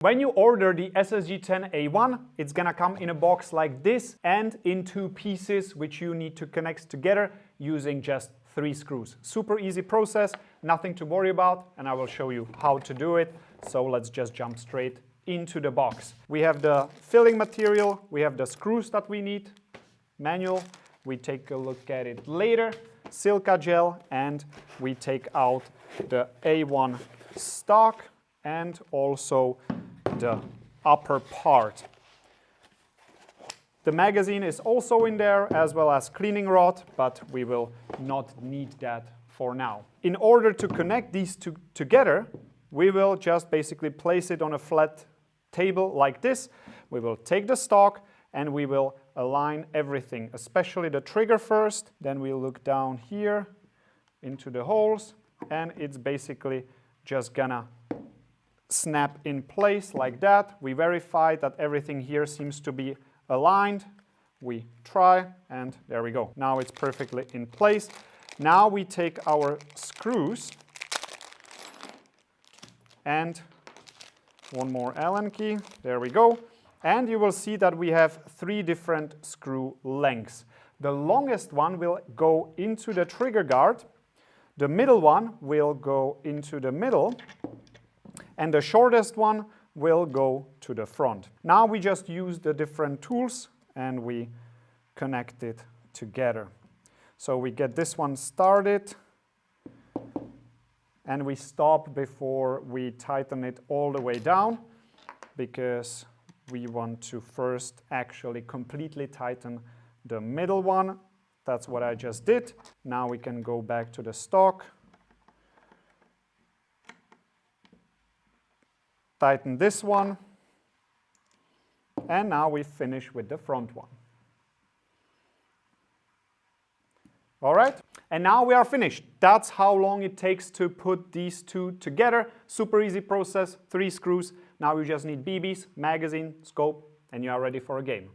When you order the SSG10A1, it's gonna come in a box like this and in 2 pieces which you need to connect together using just 3 screws. Super easy process, nothing to worry about, and I will show you how to do it. So let's just jump straight into the box. We have the filling material, we have the screws that we need, manual, we take a look at it later, silica gel, and we take out the A1 stock and also the upper part. The magazine is also in there, as well as cleaning rod, but we will not need that for now. In order to connect these two together, we will just basically place it on a flat table like this. We will take the stock and we will align everything, especially the trigger first. Then we'll look down here into the holes, and it's basically just gonna snap in place like that. We verify that everything here seems to be aligned. We try, and there we go. Now it's perfectly in place. Now we take our screws and one more Allen key. There we go. And you will see that we have 3 different screw lengths. The longest one will go into the trigger guard. The middle one will go into the middle. And the shortest one will go to the front. Now we just use the different tools and we connect it together. So we get this one started and we stop before we tighten it all the way down, because we want to first actually completely tighten the middle one. That's what I just did. Now we can go back to the stock. Tighten this one, and now we finish with the front one. All right, and now we are finished. That's how long it takes to put these 2 together. Super easy process, 3 screws. Now you just need BBs, magazine, scope, and you are ready for a game.